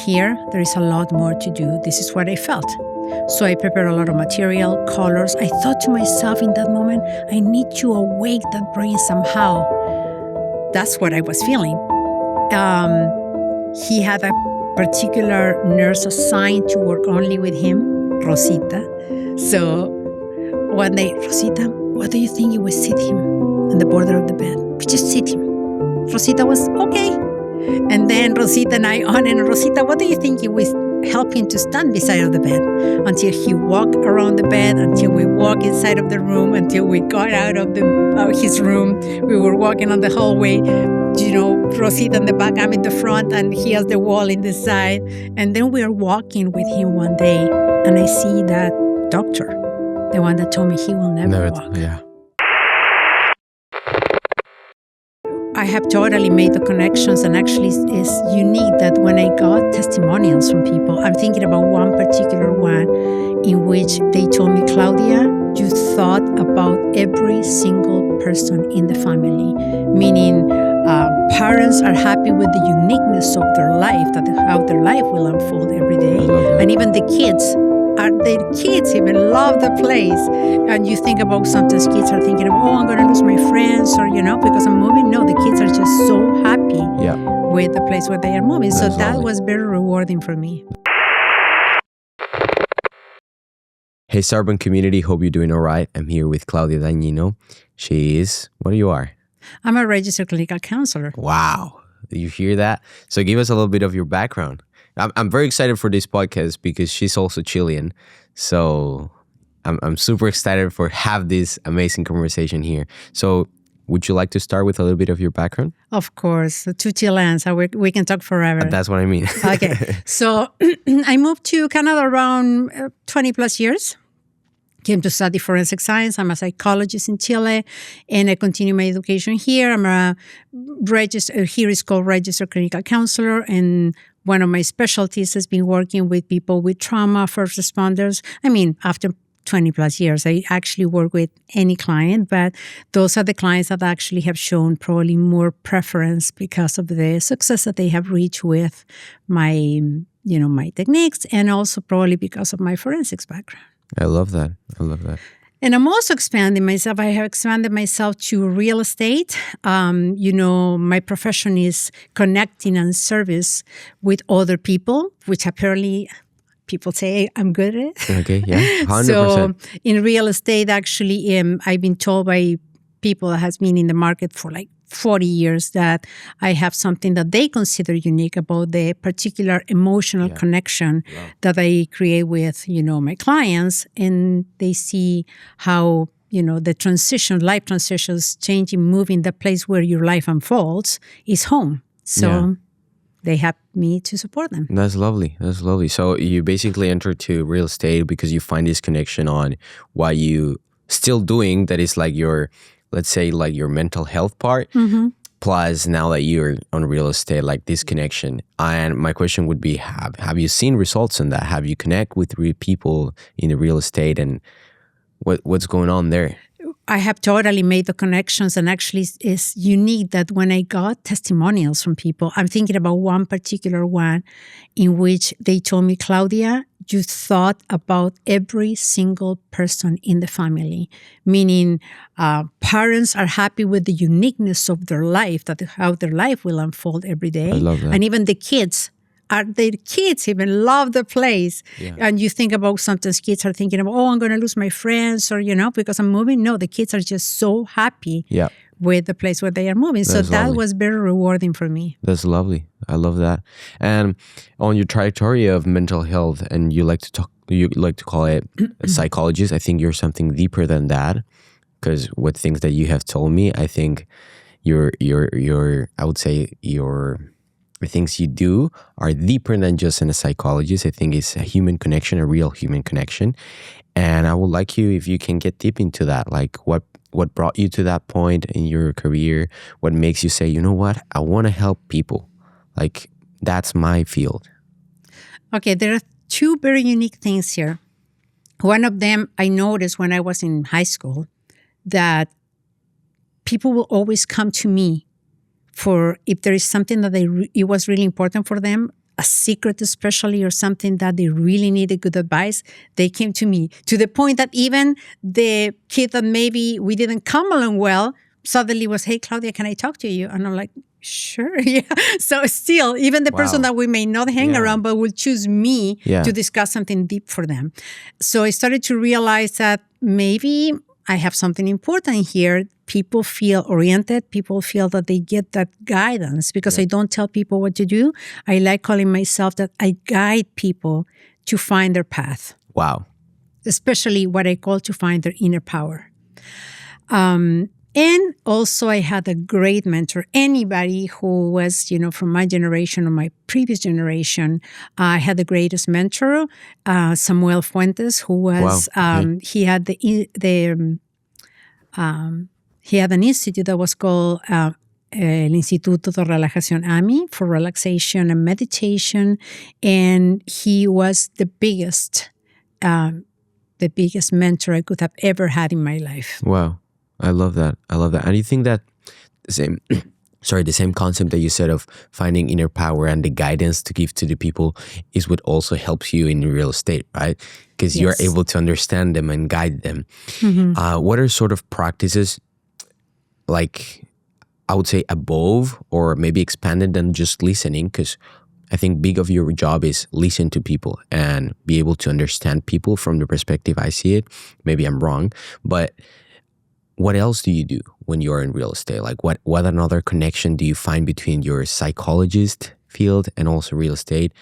here. There is a lot more to do. This is what I felt. So I prepared a lot of material, colors. I thought to myself in that moment, I need to awake that brain somehow. That's what I was feeling. He had a particular nurse assigned to work only with him, Rosita. So one day, Rosita, what do you think you would sit him on the border of the bed? We just sit him. Rosita was okay. And then Rosita and I on, and Rosita, what do you think you would help him to stand beside of the bed until he walked around the bed, until we walk inside of the room, until we got out of his room. We were walking on the hallway, Rosita in the back, I'm in the front, and he has the wall in the side. And then we are walking with him one day, and I see that doctor, the one that told me he will never walk. Yeah. I have totally made the connections, and actually it's unique that when I got testimonials from people, I'm thinking about one particular one in which they told me, Claudia, you thought about every single person in the family, meaning parents are happy with the uniqueness of their life, how their life will unfold every day, and even the kids. Their kids even love the place. And you think about sometimes kids are thinking, I'm going to lose my friends or, because I'm moving. No, the kids are just so happy with the place where they are moving. So that was very rewarding for me. Hey, Starborn community. Hope you're doing all right. I'm here with Claudia Dagnino. She is, what you are? I'm a registered clinical counselor. Wow. You hear that? So give us a little bit of your background. I'm very excited for this podcast because she's also Chilean. So I'm super excited for have this amazing conversation here. So would you like to start with a little bit of your background? Of course. Two Chileans. We can talk forever. That's what I mean. Okay. So I moved to Canada around 20 plus years. Came to study forensic science. I'm a psychologist in Chile, and I continue my education here. I'm a here is called registered clinical counselor, and one of my specialties has been working with people with trauma, first responders. I mean, after 20 plus years, I actually work with any client, but those are the clients that actually have shown probably more preference because of the success that they have reached with my techniques, and also probably because of my forensics background. I love that. And I'm also expanding myself. I have expanded myself to real estate. My profession is connecting and service with other people, which apparently people say I'm good at it. Okay, yeah, 100%. So in real estate, actually, I've been told by people that has been in the market for like 40 years that I have something that they consider unique about the particular emotional connection that I create with, my clients. And they see how, the life transitions, changing, moving, the place where your life unfolds is home. So they have me to support them. That's lovely. So you basically enter to real estate because you find this connection on what you still doing that is like your, let's say, like your mental health part, plus now that you're on real estate, like this connection. And my question would be, have you seen results in that? Have you connect with people in the real estate, and what's going on there? I have totally made the connections, and actually it's unique that when I got testimonials from people, I'm thinking about one particular one in which they told me, Claudia, you thought about every single person in the family, meaning parents are happy with the uniqueness of their life, how their life will unfold every day. I love that. And even the kids. Their kids even love the place. Yeah. And you think about sometimes kids are thinking about, I'm going to lose my friends or, because I'm moving. No, the kids are just so happy with the place where they are moving. So that was very rewarding for me. That's lovely. I love that. And on your trajectory of mental health, and you like to call it a psychologist, I think you're something deeper than that. Because with things that you have told me, I think the things you do are deeper than just in a psychologist. I think it's a human connection, a real human connection. And I would like you, if you can get deep into that, like what brought you to that point in your career? What makes you say, you know what, I want to help people. Like, that's my field. Okay, there are two very unique things here. One of them I noticed when I was in high school, that people will always come to me for if there is something that it was really important for them, a secret especially or something that they really needed good advice, they came to me, to the point that even the kid that maybe we didn't come along well suddenly was, hey, Claudia, can I talk to you? And I'm like, sure, yeah. So still, even the person that we may not hang around, but will choose me to discuss something deep for them. So I started to realize that maybe I have something important here. People feel oriented. People feel that they get that guidance because I don't tell people what to do. I like calling myself that I guide people to find their path. Wow. Especially what I call to find their inner power. And also I had a great mentor. Anybody who was, from my generation or my previous generation, I had the greatest mentor, Samuel Fuentes, who was, he had he had an institute that was called El Instituto de Relajación AMI for relaxation and meditation. And he was the biggest mentor I could have ever had in my life. Wow. I love that. And you think that the same concept that you said of finding inner power and the guidance to give to the people is what also helps you in real estate, right? Because you're able to understand them and guide them. Mm-hmm. What are sort of practices, like I would say above or maybe expanded than just listening? Because I think big of your job is listen to people and be able to understand people from the perspective I see it. Maybe I'm wrong, but what else do you do when you're in real estate? Like what another connection do you find between your psychologist field and also real estate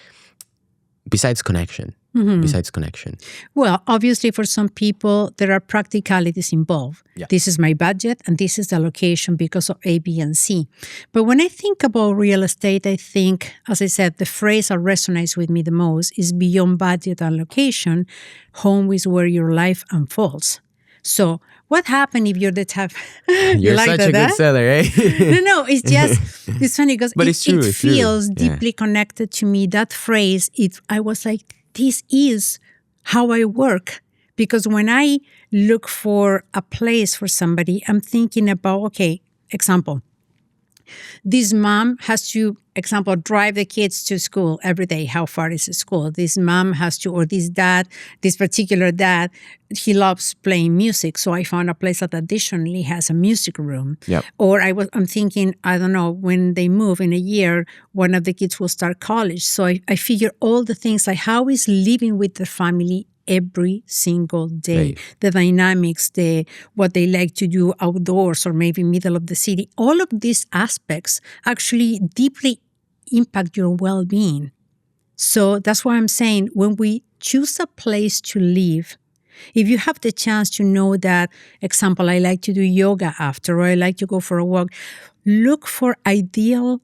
besides connection? Mm-hmm. Besides connection? Well, obviously for some people, there are practicalities involved. Yeah. This is my budget and this is the location because of A, B, and C. But when I think about real estate, I think, as I said, the phrase that resonates with me the most is beyond budget and location, home is where your life unfolds. So what happened if you're the type... You're like such a good seller, eh? No, it's just, it's funny because it feels deeply connected to me. That phrase, I was like, this is how I work. Because when I look for a place for somebody, I'm thinking about, okay, example, this mom has to, drive the kids to school every day. How far is the school? This mom has to, or this particular dad, he loves playing music. So I found a place that additionally has a music room. Yep. Or I'm thinking, I don't know, when they move in a year, one of the kids will start college. So I figure all the things like how is living with the family every single day. Right. The dynamics, what they like to do outdoors or maybe middle of the city. All of these aspects actually deeply impact your well-being. So that's why I'm saying when we choose a place to live, if you have the chance to know that, example, I like to do yoga after, or I like to go for a walk, look for ideal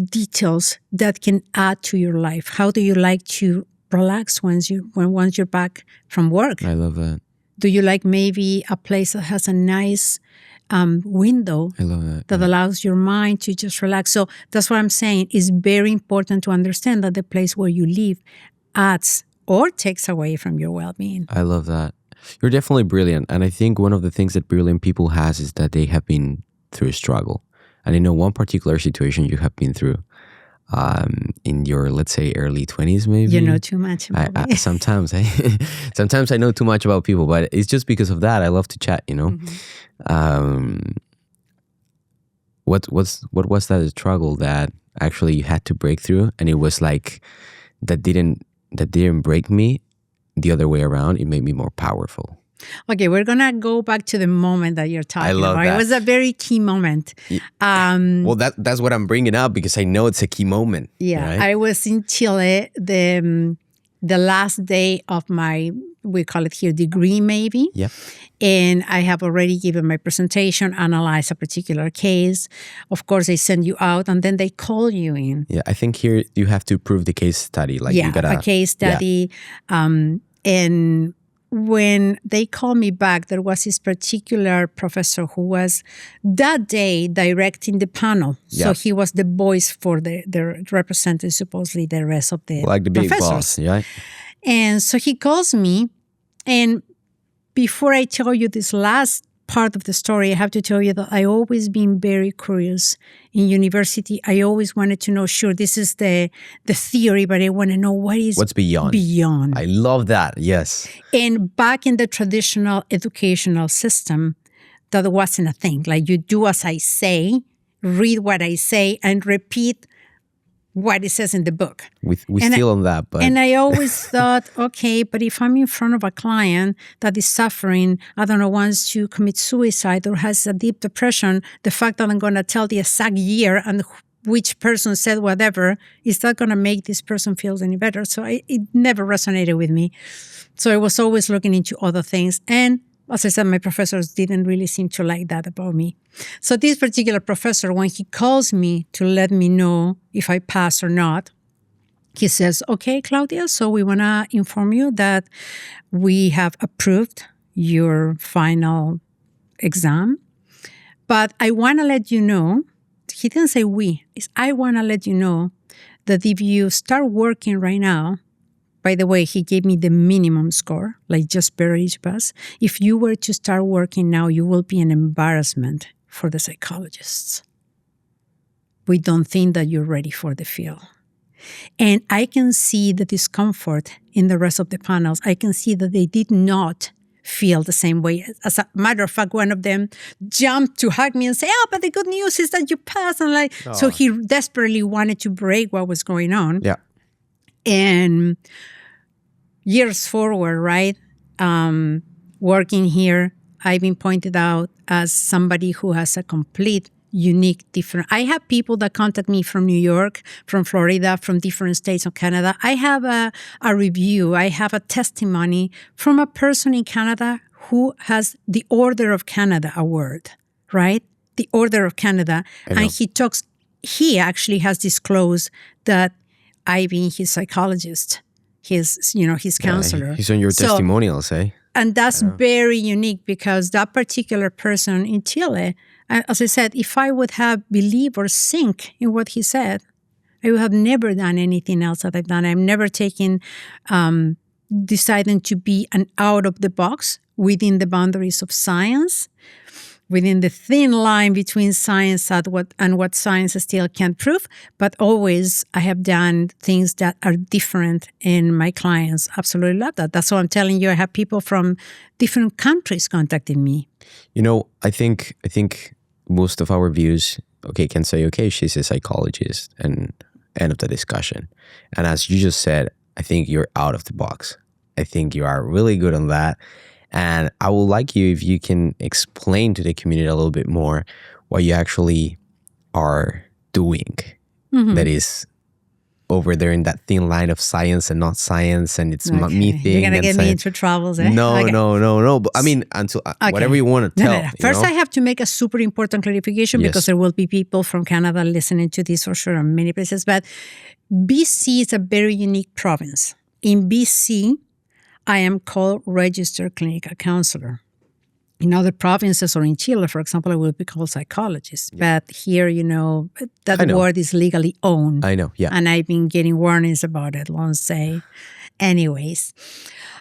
details that can add to your life. How do you like to relax once you're back from work? I love that. Do you like maybe a place that has a nice window that allows your mind to just relax? So that's what I'm saying. It's very important to understand that the place where you live adds or takes away from your well-being. I love that. You're definitely brilliant. And I think one of the things that brilliant people has is that they have been through a struggle. And I know one particular situation you have been through. In your, let's say, early 20s, maybe. You know too much about me. Sometimes I know too much about people, but it's just because of that. I love to chat, Mm-hmm. What was that struggle that actually you had to break through? And it was like, that didn't break me, the other way around. It made me more powerful. Okay, we're going to go back to the moment that you're talking about. That. It was a very key moment. Well, that's what I'm bringing up because I know it's a key moment. Yeah, right? I was in Chile the last day of my, we call it here, degree maybe. Yeah. And I have already given my presentation, analyzed a particular case. Of course, they send you out and then they call you in. Yeah, I think here you have to prove the case study. Like you gotta, a case study. Yeah. And when they called me back, there was this particular professor who was that day directing the panel. Yep. So he was the voice for the representing supposedly the rest of the like the big professors. Boss, yeah. And so he calls me, and before I tell you this last part of the story, I have to tell you that I always been very curious. In university, I always wanted to know, sure, this is the theory, but I want to know what's beyond. Beyond. I love that. Yes. And back in the traditional educational system, that wasn't a thing. Like, you do as I say, read what I say, and repeat what it says in the book. We still on that, but... And I always thought, okay, but if I'm in front of a client that is suffering, I don't know, wants to commit suicide or has a deep depression, the fact that I'm going to tell the exact year and which person said whatever, is that going to make this person feel any better? So it never resonated with me. So I was always looking into other things. And as I said, my professors didn't really seem to like that about me. So this particular professor, when he calls me to let me know if I pass or not, he says, okay, Claudia, so we want to inform you that we have approved your final exam. But I want to let you know, he didn't say we, it's I want to let you know that if you start working right now, by the way, he gave me the minimum score, like just barely each pass. If you were to start working now, you will be an embarrassment for the psychologists. We don't think that you're ready for the field. And I can see the discomfort in the rest of the panels. I can see that they did not feel the same way. As a matter of fact, one of them jumped to hug me and say, oh, but the good news is that you passed. And so he desperately wanted to break what was going on. Yeah. And years forward, right, working here, I've been pointed out as somebody who has a complete, unique, different. I have people that contact me from New York, from Florida, from different states of Canada. I have a review. I have a testimony from a person in Canada who has the Order of Canada award, right? The Order of Canada. And he actually has disclosed that I've been his psychologist, his counselor. Yeah, he's on your testimonials, eh? And that's very unique because that particular person in Chile, as I said, if I would have believed or sink in what he said, I would have never done anything else that I've done. I've never taken, deciding to be an out of the box within the boundaries of science, within the thin line between science and what science still can't prove. But always I have done things that are different, and my clients absolutely love that. That's why I'm telling you, I have people from different countries contacting me. I think most of our views, can say, she's a psychologist, and end of the discussion. And as you just said, I think you're out of the box. I think you are really good on that. And I would like you, if you can explain to the community a little bit more what you actually are doing. Mm-hmm. That is over there in that thin line of science and not science, and it's not me thing. You're going to get me into troubles, eh? No. But I mean, until whatever you want to tell. No. First, I have to make a super important clarification because there will be people from Canada listening to this for sure in many places. But BC is a very unique province. In BC, I am called registered clinical counselor. In other provinces or in Chile, for example, I will be called psychologist. Yeah. But here, that word is legally owned. I know, yeah. And I've been getting warnings about it, let's say. Anyways,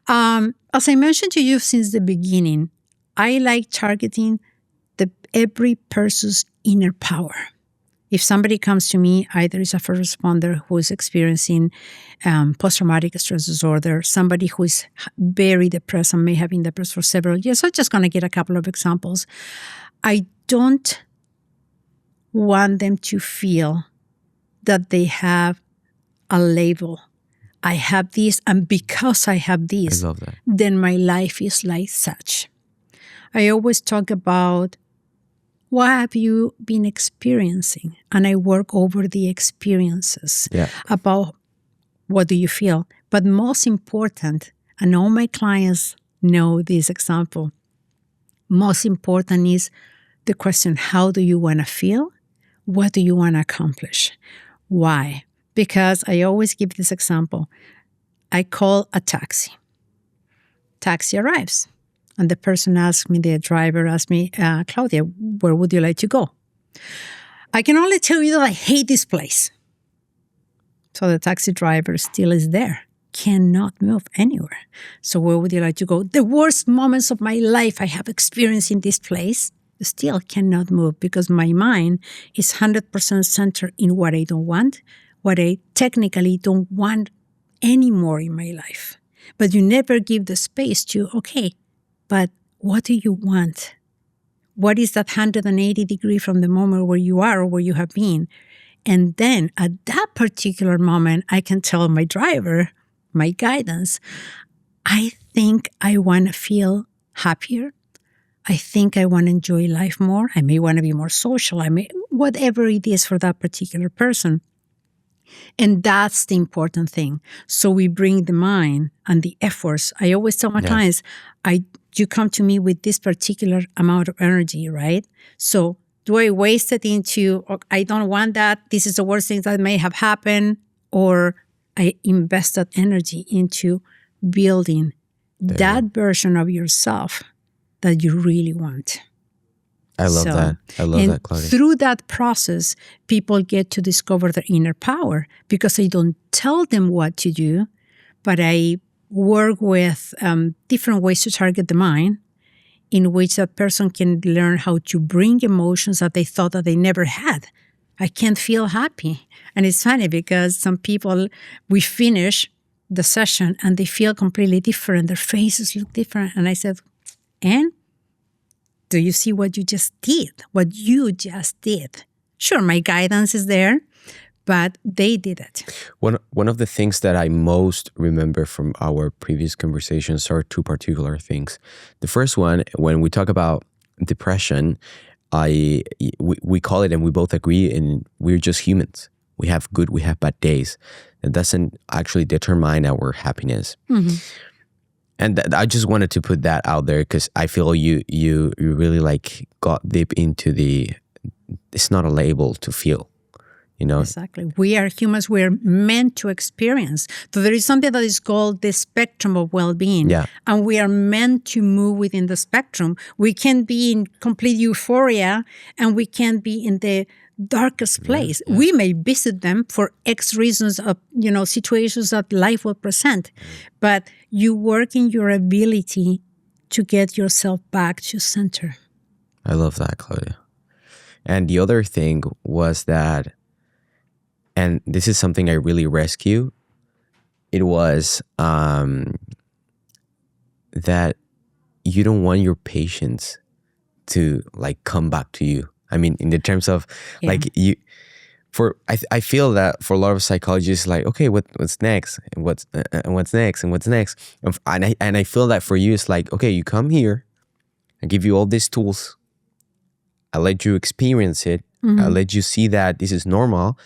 as I mentioned to you since the beginning, I like targeting every person's inner power. If somebody comes to me, either is a first responder who is experiencing post-traumatic stress disorder, somebody who is very depressed and may have been depressed for several years. So I'm just going to get a couple of examples. I don't want them to feel that they have a label. I have this, and because I have this, then my life is like such. I always talk about, what have you been experiencing? And I work over the experiences about what do you feel. But most important, and all my clients know this example, most important is the question, how do you want to feel? What do you want to accomplish? Why? Because I always give this example. I call a taxi. Taxi arrives. And the person the driver asked me, Claudia, where would you like to go? I can only tell you that I hate this place. So the taxi driver still is there, cannot move anywhere. So where would you like to go? The worst moments of my life I have experienced in this place, still cannot move because my mind is 100% centered in what I don't want, what I technically don't want anymore in my life. But you never give the space to, okay, but what do you want? What is that 180 degree from the moment where you are or where you have been? And then at that particular moment, I can tell my driver, my guidance, I think I want to feel happier. I think I want to enjoy life more. I may want to be more social. Whatever it is for that particular person. And that's the important thing. So we bring the mind and the efforts. I always tell my clients, you come to me with this particular amount of energy, right? So do I waste it into, I don't want that, this is the worst thing that may have happened, or I invest that energy into building that version of yourself that you really want. I love that. I love that, Claudia. Through that process, people get to discover their inner power because I don't tell them what to do, but I work with different ways to target the mind in which that person can learn how to bring emotions that they thought that they never had. I can't feel happy. And it's funny because some people, we finish the session and they feel completely different. Their faces look different. And I said, and do you see what you just did? What you just did? Sure, my guidance is there, but they did it. One of the things that I most remember from our previous conversations are two particular things. The first one, when we talk about depression, we call it, and we both agree, and we're just humans. We have good, we have bad days. It doesn't actually determine our happiness. Mm-hmm. And I just wanted to put that out there because I feel you really like got deep into it's not a label to feel, you know? Exactly. We are humans. We're meant to experience. So there is something that is called the spectrum of well-being. Yeah. And we are meant to move within the spectrum. We can be in complete euphoria and we can be in the darkest place. Yeah. We may visit them for X reasons of, situations that life will present. But you work in your ability to get yourself back to center. I love that, Claudia. And the other thing was that, and this is something I really rescue, it was that you don't want your patients to like come back to you. I mean, in the terms of like you, I feel that for a lot of psychologists, like, okay, what's next, and what's next, and what's next, and I feel that for you, it's like, okay, you come here, I give you all these tools, I let you experience it, I let you see that this is normal,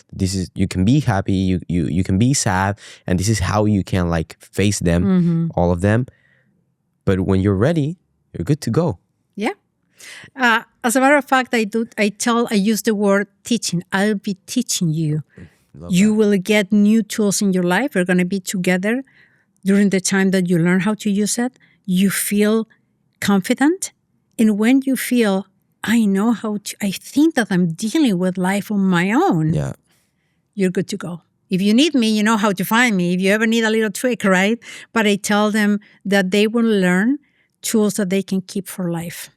you can be happy, you can be sad, and this is how you can like face them, all of them, but when you're ready, you're good to go. Yeah. As a matter of fact, I use the word teaching. I'll be teaching you. You will get new tools in your life. We're going to be together during the time that you learn how to use it. You feel confident. And when you feel, I know how to, I think that I'm dealing with life on my own. Yeah. You're good to go. If you need me, you know how to find me. If you ever need a little trick, right? But I tell them that they will learn tools that they can keep for life.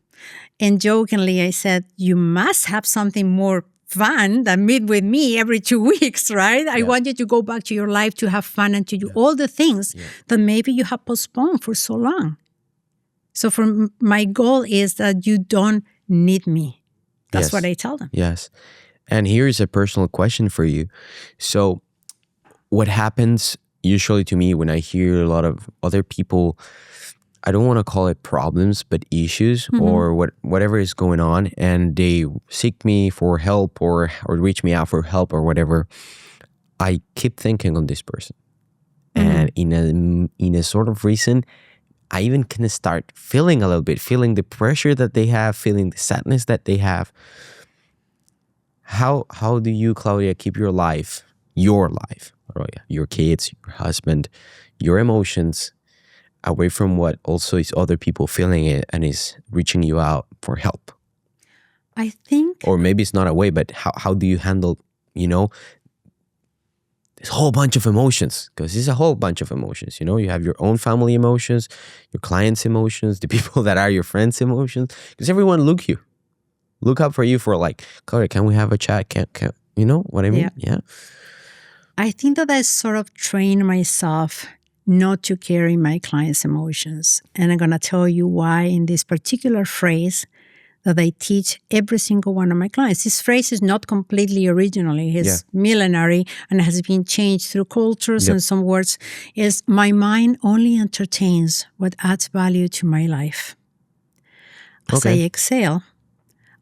And jokingly, I said, you must have something more fun than meet with me every 2 weeks, right? Yeah. I want you to go back to your life to have fun and to do all the things that maybe you have postponed for so long. So my goal is that you don't need me. That's what I tell them. Yes. And here's a personal question for you. So what happens usually to me when I hear a lot of other people, I don't want to call it problems, but issues or whatever is going on, and they seek me for help or reach me out for help or whatever, I keep thinking on this person. And in a sort of reason, I even can start feeling a little bit, feeling the pressure that they have, feeling the sadness that they have. How do you, Claudia, keep your life, your kids, your husband, your emotions away from what also is other people feeling it and is reaching you out for help? I think... Or maybe it's not away, but how do you handle, this whole bunch of emotions, because it's a whole bunch of emotions. You have your own family emotions, your clients' emotions, the people that are your friends' emotions, because everyone look up for you for like, Claudia, can we have a chat? Can you know what I mean? Yeah. I think that I sort of trained myself not to carry my clients' emotions. And I'm going to tell you why in this particular phrase that I teach every single one of my clients. This phrase is not completely original. It's millenary and has been changed through cultures and some words. Is my mind only entertains what adds value to my life. As I exhale,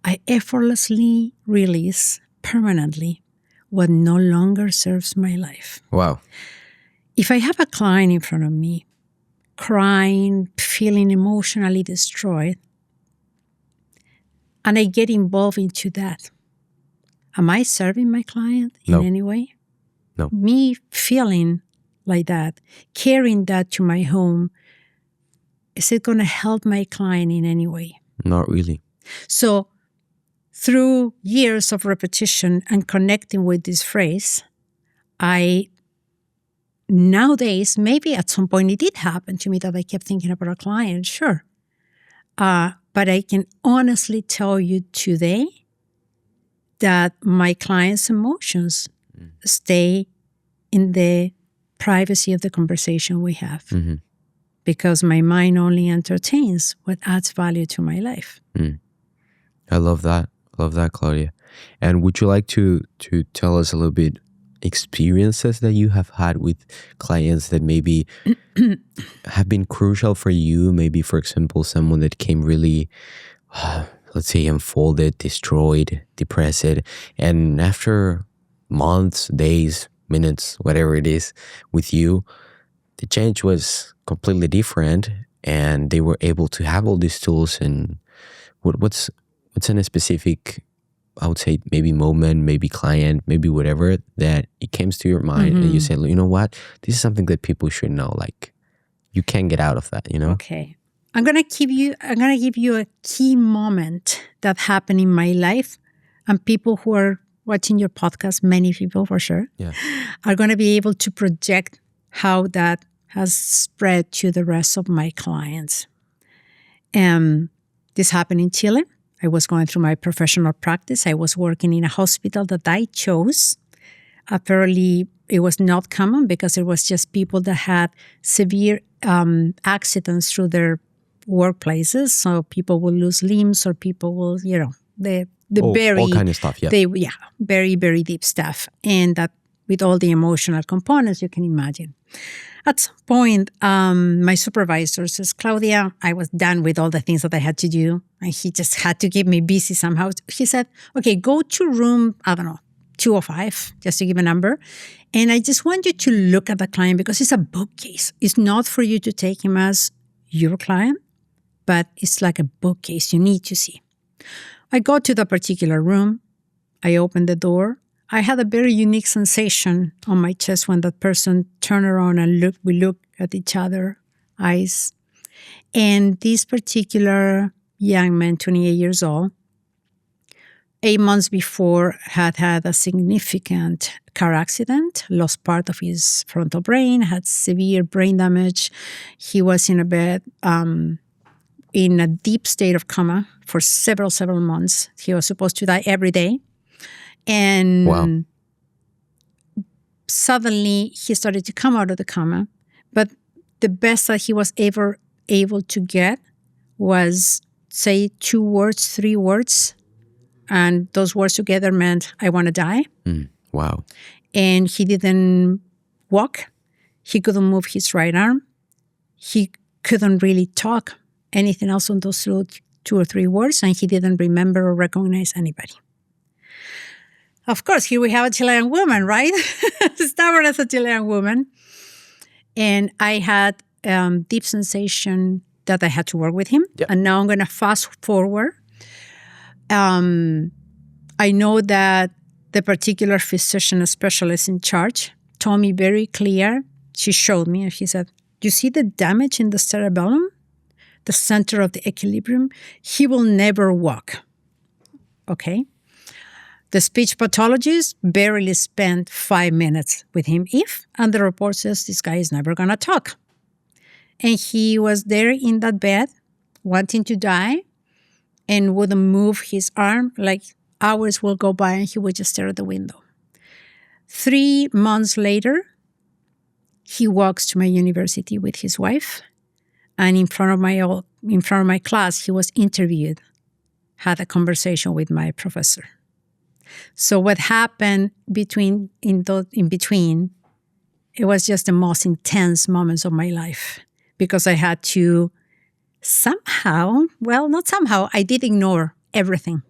I effortlessly release permanently what no longer serves my life. Wow. If I have a client in front of me, crying, feeling emotionally destroyed, and I get involved into that, am I serving my client in any way? No. Me feeling like that, carrying that to my home, is it going to help my client in any way? Not really. So through years of repetition and connecting with this phrase, nowadays, maybe at some point it did happen to me that I kept thinking about a client, sure. But I can honestly tell you today that my clients' emotions stay in the privacy of the conversation we have. Mm-hmm. Because my mind only entertains what adds value to my life. I love that. Love that, Claudia. And would you like to tell us a little bit experiences that you have had with clients that maybe have been crucial for you? Maybe, for example, someone that came really, let's say, unfolded, destroyed, depressed, and after months, days, minutes, whatever it is, with you, the change was completely different, and they were able to have all these tools. And what's in a specific, I would say, maybe moment, maybe client, maybe whatever, that it came to your mind and you said, you know what, this is something that people should know. Like, you can't get out of that, Okay. I'm gonna give you a key moment that happened in my life, and people who are watching your podcast, many people for sure, are gonna be able to project how that has spread to the rest of my clients. This happened in Chile. I was going through my professional practice. I was working in a hospital that I chose. Apparently, it was not common because it was just people that had severe accidents through their workplaces. So people will lose limbs, or people will, all kind of stuff. Very, very deep stuff. And that with all the emotional components you can imagine. At some point, my supervisor says, Claudia, I was done with all the things that I had to do, and he just had to keep me busy somehow. He said, okay, go to room, 205, just to give a number, and I just want you to look at the client because it's a bookcase. It's not for you to take him as your client, but it's like a bookcase you need to see. I go to the particular room. I open the door. I had a very unique sensation on my chest when that person turned around and we looked at each other, eyes. And this particular young man, 28 years old, 8 months before had a significant car accident, lost part of his frontal brain, had severe brain damage. He was in a bed in a deep state of coma for several months. He was supposed to die every day. And suddenly he started to come out of the coma. But the best that he was ever able to get was say 2 words, 3 words. And those words together meant, I want to die. Wow. And he didn't walk. He couldn't move his right arm. He couldn't really talk anything else on those 2 or 3 words. And he didn't remember or recognize anybody. Of course, here we have a Chilean woman, right? Starborn as a Chilean woman. And I had deep sensation that I had to work with him. Yep. And now I'm going to fast forward. I know that the particular physician specialist in charge told me very clear. She showed me and she said, you see the damage in the cerebellum, the center of the equilibrium? He will never walk. Okay. The speech pathologist barely spent 5 minutes with him, and the report says this guy is never going to talk. And he was there in that bed, wanting to die, and wouldn't move his arm. Like hours will go by and he would just stare at the window. 3 months later, he walks to my university with his wife, and in front of my class, he was interviewed, had a conversation with my professor. So what happened in between, it was just the most intense moments of my life, because I had to I did ignore everything.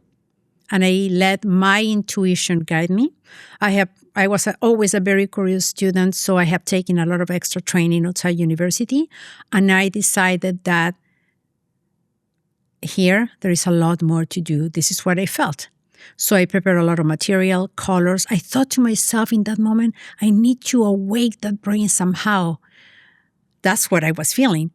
And I let my intuition guide me. I was always a very curious student, so I have taken a lot of extra training outside university. And I decided that here, there is a lot more to do. This is what I felt. So I prepared a lot of material, colors. I thought to myself in that moment, I need to awake that brain somehow. That's what I was feeling.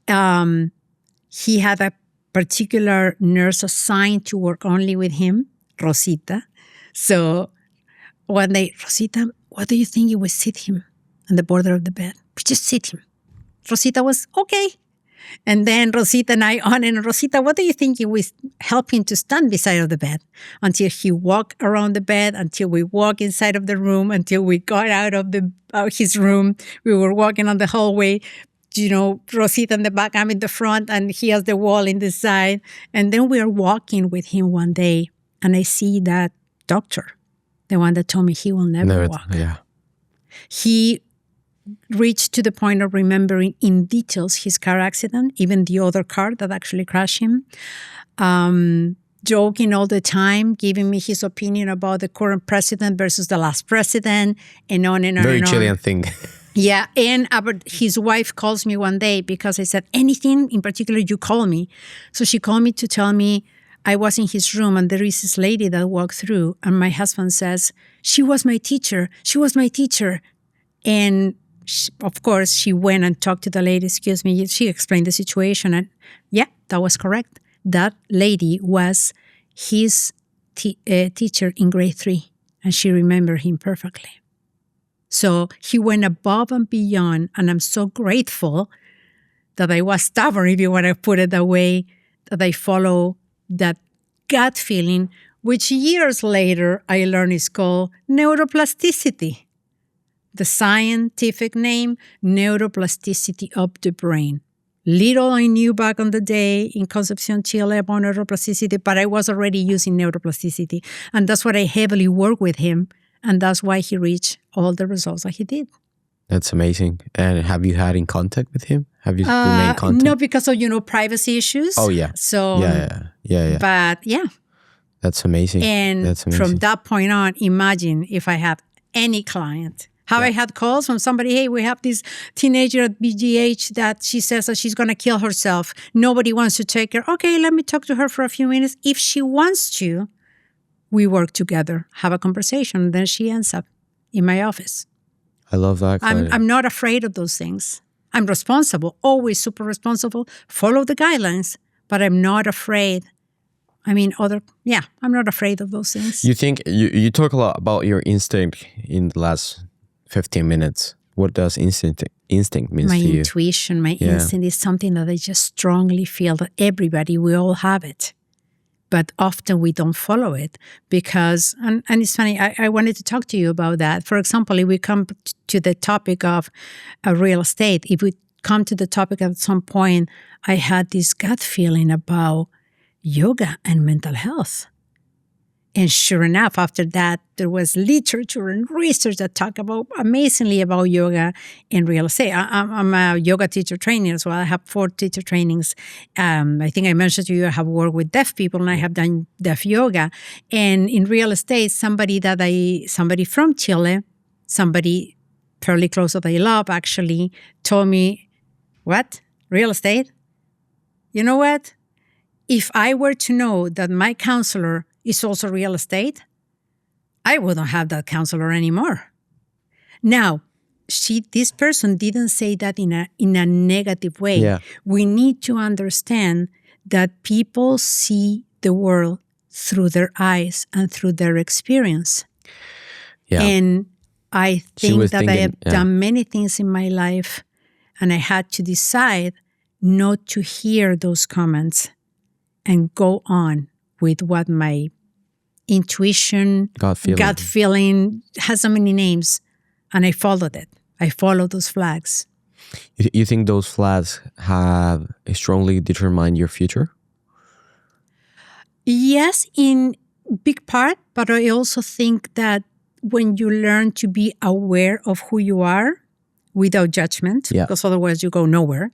He had a particular nurse assigned to work only with him, Rosita. So one day, Rosita, what do you think you would sit him on the border of the bed? We just sit him. Rosita was, okay. And then Rosita and I Rosita, what do you think you would help him to stand beside of the bed? Until he walked around the bed, until we walked inside of the room, until we got out of his room. We were walking on the hallway, Rosita in the back, I'm in the front, and he has the wall in the side. And then we are walking with him one day, and I see that doctor, the one that told me he will never walk. Yeah. He reached to the point of remembering in details his car accident, even the other car that actually crashed him. Joking all the time, giving me his opinion about the current president versus the last president, and on and on. Very Chilean thing. Yeah, and his wife calls me one day because I said, anything in particular, you call me. So she called me to tell me I was in his room and there is this lady that walked through, and my husband says, she was my teacher. She was my teacher. And of course, she went and talked to the lady. Excuse me. She explained the situation. And yeah, that was correct. That lady was his teacher in grade 3. And she remembered him perfectly. So he went above and beyond. And I'm so grateful that I was stubborn, if you want to put it that way, that I follow that gut feeling, which years later I learned is called neuroplasticity. The scientific name, neuroplasticity of the brain. Little I knew back on the day in Concepcion, Chile about neuroplasticity, but I was already using neuroplasticity. And that's what I heavily work with him. And that's why he reached all the results that he did. That's amazing. And have you had in contact with him? Have you remained contact? No, because of, privacy issues. Oh, yeah. So, yeah. But yeah. That's amazing. And from that point on, imagine if I have any client. I had calls from somebody, hey, we have this teenager at BGH that she says that she's going to kill herself. Nobody wants to take her. Okay, let me talk to her for a few minutes. If she wants to, we work together, have a conversation. Then she ends up in my office. I love that. I'm not afraid of those things. I'm responsible, always super responsible, follow the guidelines, but I'm not afraid. I'm not afraid of those things. You think, you talk a lot about your instinct in the last 15 minutes. What does instinct mean to you? My intuition, my instinct is something that I just strongly feel that we all have it. But often we don't follow it because, and it's funny, I wanted to talk to you about that. For example, if we come to the topic of real estate, if we come to the topic at some point, I had this gut feeling about yoga and mental health. And sure enough, after that, there was literature and research that talk amazingly about yoga and real estate. I'm a yoga teacher trainer as well. I have 4 teacher trainings. I think I mentioned to you I have worked with deaf people and I have done deaf yoga. And in real estate, somebody from Chile, somebody fairly close that I love actually, told me, what? Real estate? You know what? If I were to know that my counselor is also real estate, I wouldn't have that counselor anymore. Now, this person didn't say that in a negative way. Yeah. We need to understand that people see the world through their eyes and through their experience. Yeah. And I think that I have yeah. done many things in my life, and I had to decide not to hear those comments and go on with what my intuition, gut feeling has so many names, and I followed it. I followed those flags. You think those flags have strongly determined your future? Yes, in big part, but I also think that when you learn to be aware of who you are without judgment, because otherwise you go nowhere,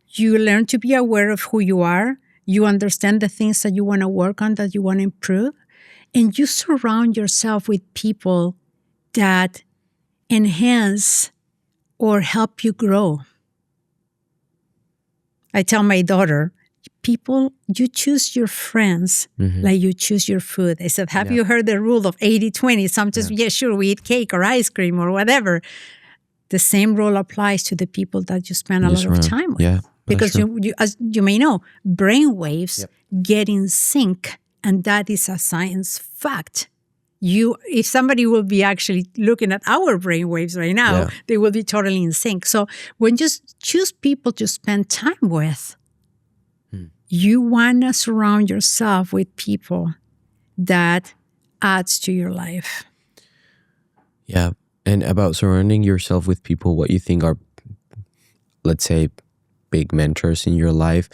you learn to be aware of who you are, you understand the things that you want to work on, that you want to improve, and you surround yourself with people that enhance or help you grow. I tell my daughter, people, you choose your friends like you choose your food. I said, have you heard the rule of 80-20? Some just, sure, we eat cake or ice cream or whatever. The same rule applies to the people that you spend a lot of time with. Yeah, because you, as you may know, brain waves get in sync, and that is a science fact. If somebody will be actually looking at our brain waves right now, they will be totally in sync. So when you choose people to spend time with, you want to surround yourself with people that adds to your life. Yeah. And about surrounding yourself with people, what you think are, let's say, big mentors in your life,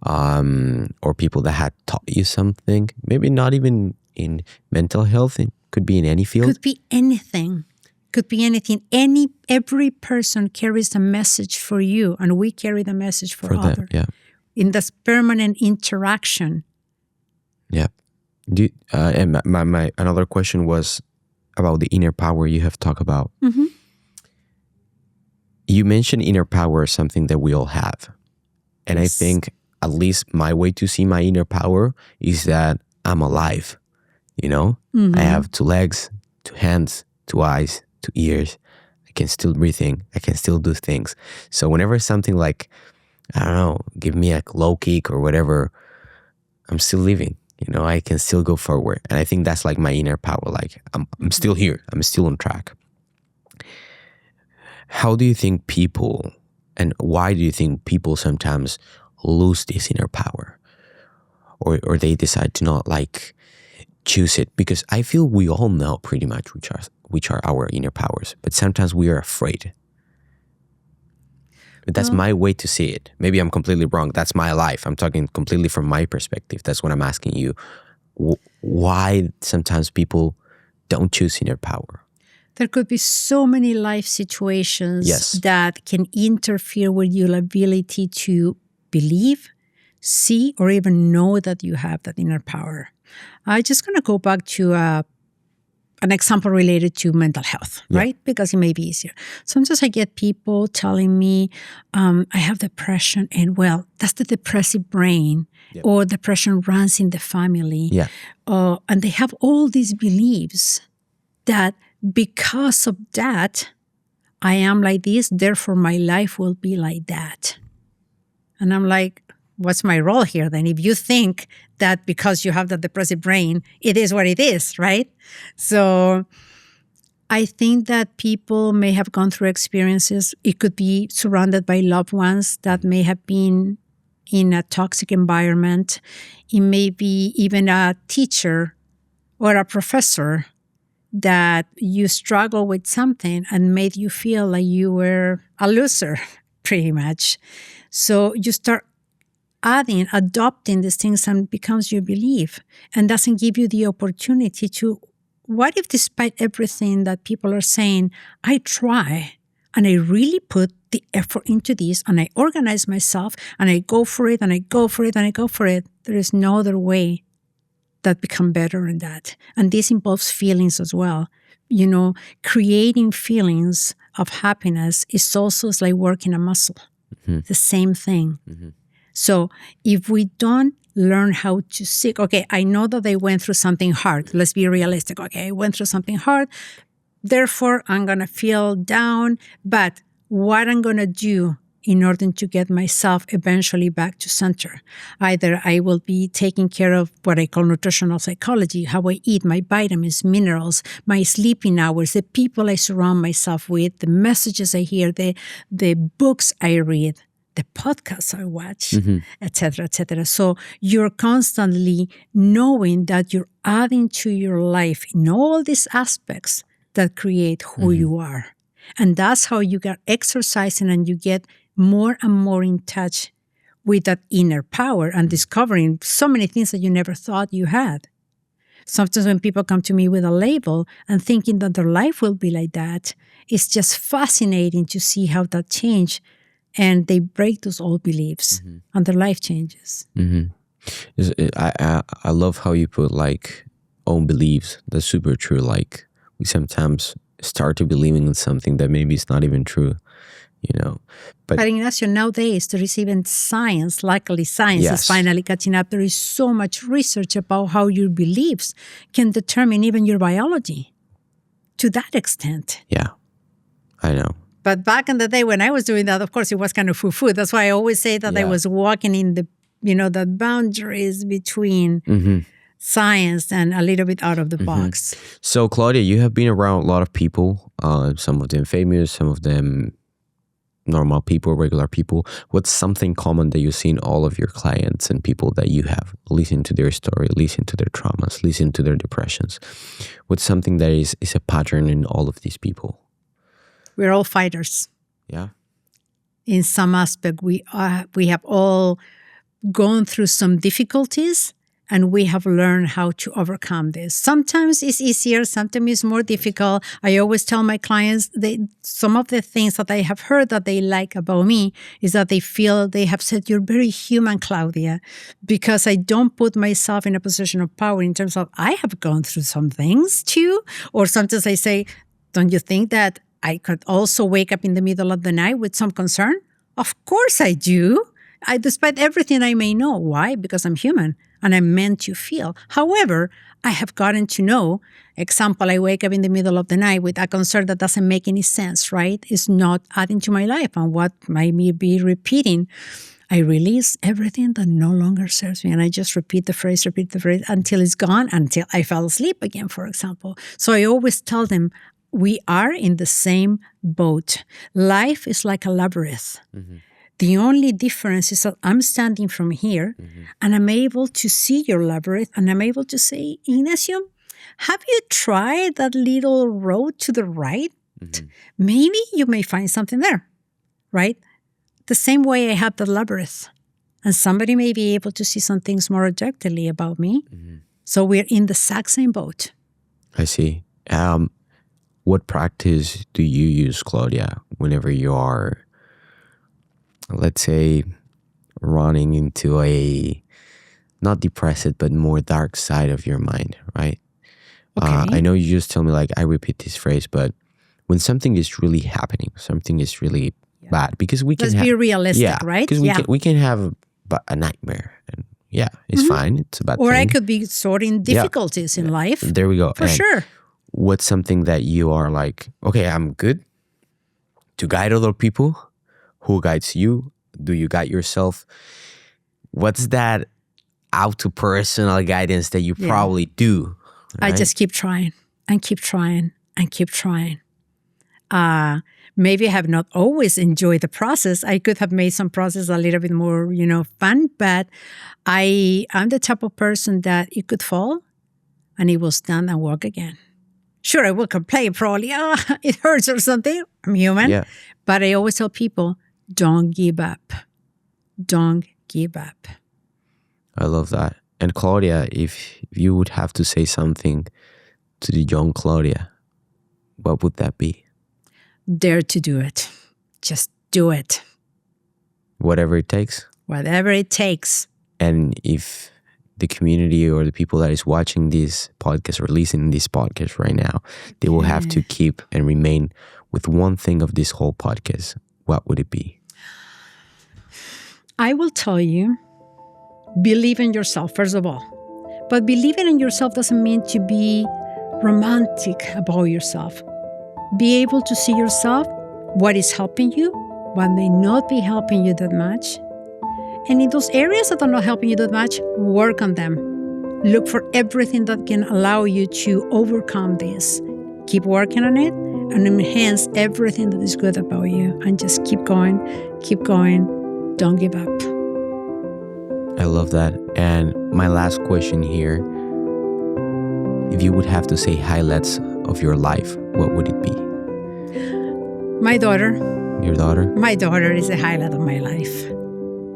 or people that had taught you something, maybe not even in mental health, it could be in any field. Could be anything. Could be anything. Every person carries a message for you, and we carry the message for others. Yeah. In this permanent interaction. Yeah. And my another question was about the inner power you have talked about. You mentioned inner power is something that we all have. And I think at least my way to see my inner power is that I'm alive. You know, I have 2 legs, 2 hands, 2 eyes, 2 ears. I can still breathing. I can still do things. So whenever something like, I don't know, give me a low kick or whatever, I'm still living. You know, I can still go forward. And I think that's like my inner power. Like I'm still here. I'm still on track. How do you think people, and why do you think people sometimes lose this inner power? Or they decide to not like choose it? Because I feel we all know pretty much which are our inner powers, but sometimes we are afraid. But that's my way to see it. Maybe I'm completely wrong. That's my life. I'm talking completely from my perspective. That's what I'm asking you. Why sometimes people don't choose inner power? There could be so many life situations that can interfere with your ability to believe, see, or even know that you have that inner power. I'm just going to go back to an example related to mental health, right? Because it may be easier. Sometimes I get people telling me, I have depression, and well, that's the depressive brain, or depression runs in the family. And they have all these beliefs that because of that, I am like this, therefore my life will be like that. And I'm like, what's my role here then? If you think that because you have the depressive brain, it is what it is, right? So I think that people may have gone through experiences. It could be surrounded by loved ones that may have been in a toxic environment. It may be even a teacher or a professor that you struggle with something and made you feel like you were a loser, pretty much. So you start adopting these things, and becomes your belief, and doesn't give you the opportunity to, what if despite everything that people are saying, I try and I really put the effort into this, and I organize myself, and I go for it, and I go for it, and I go for it. There is no other way that become better in that. And this involves feelings as well. You know, creating feelings of happiness is also like working a muscle. The same thing. So if we don't learn how to seek, okay, I know that I went through something hard. Let's be realistic. Okay, I went through something hard. Therefore, I'm going to feel down. But what I'm going to do in order to get myself eventually back to center. Either I will be taking care of what I call nutritional psychology, how I eat, my vitamins, minerals, my sleeping hours, the people I surround myself with, the messages I hear, the books I read, the podcasts I watch, etc., etc. So you're constantly knowing that you're adding to your life in all these aspects that create who you are. And that's how you get exercising and you get more and more in touch with that inner power and discovering so many things that you never thought you had. Sometimes when people come to me with a label and thinking that their life will be like that, it's just fascinating to see how that changed. And they break those old beliefs and their life changes. I love how you put like own beliefs. That's super true. Like we sometimes start to believing in something that maybe is not even true, you know. But Ignacio, nowadays there is even science, luckily science is finally catching up. There is so much research about how your beliefs can determine even your biology to that extent. Yeah, I know. But back in the day when I was doing that, of course, it was kind of foo-foo. That's why I always say that I was walking in the, the boundaries between science and a little bit out of the box. So, Claudia, you have been around a lot of people, some of them famous, some of them normal people, regular people. What's something common that you see in all of your clients and people that you have? Listen to their story, listen to their traumas, listen to their depressions. What's something that is a pattern in all of these people? We're all fighters. Yeah. In some aspect, we have all gone through some difficulties, and we have learned how to overcome this. Sometimes it's easier, sometimes it's more difficult. I always tell my clients some of the things that I have heard that they like about me is that they have said, you're very human, Claudia, because I don't put myself in a position of power in terms of I have gone through some things too. Or sometimes I say, don't you think that I could also wake up in the middle of the night with some concern? Of course I do. Despite everything I may know. Why? Because I'm human and I'm meant to feel. However, I have gotten to know, example, I wake up in the middle of the night with a concern that doesn't make any sense, right? It's not adding to my life and what might be repeating. I release everything that no longer serves me. And I just repeat the phrase until it's gone, until I fell asleep again, for example. So I always tell them, we are in the same boat. Life is like a labyrinth. The only difference is that I'm standing from here and I'm able to see your labyrinth and I'm able to say, Ignacio, have you tried that little road to the right? Maybe you may find something there, right? The same way I have the labyrinth. And somebody may be able to see some things more objectively about me. So we're in the exact same boat. I see. What practice do you use, Claudia, whenever you are, let's say, running into a, not depressed, but more dark side of your mind, right? Okay. I know you just tell me, like, I repeat this phrase, but when something is really happening, something is really bad, because we can Let's be realistic, right? Because we can have a nightmare, and it's fine. It's a bad thing. Or I could be sorting difficulties in life. There we go. For sure. What's something that you are like, okay, I'm good to guide other people? Who guides you? Do you guide yourself? What's that out-to-personal guidance that you probably do? Right? I just keep trying and keep trying and keep trying. Maybe I have not always enjoyed the process. I could have made some process a little bit more, fun, but I'm the type of person that it could fall and it will stand and walk again. Sure, I will complain probably, it hurts or something. I'm human. Yeah. But I always tell people, don't give up. Don't give up. I love that. And Claudia, if you would have to say something to the young Claudia, what would that be? Dare to do it. Just do it. Whatever it takes? Whatever it takes. And if the community or the people that is watching this podcast or listening to this podcast right now, they will have to keep and remain with one thing of this whole podcast, what would it be? I will tell you, believe in yourself, first of all. But believing in yourself doesn't mean to be romantic about yourself. Be able to see yourself, what is helping you, what may not be helping you that much. And in those areas that are not helping you that much, work on them. Look for everything that can allow you to overcome this. Keep working on it and enhance everything that is good about you. And just keep going, don't give up. I love that. And my last question here, if you would have to say highlights of your life, what would it be? My daughter. Your daughter? My daughter is the highlight of my life.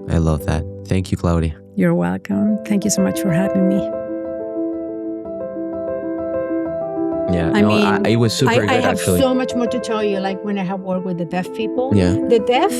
I love that. Thank you, Claudia. You're welcome. Thank you so much for having me. Yeah, it was super good, I have actually. so much more to tell you, like when I have worked with the deaf people. Yeah. The deaf,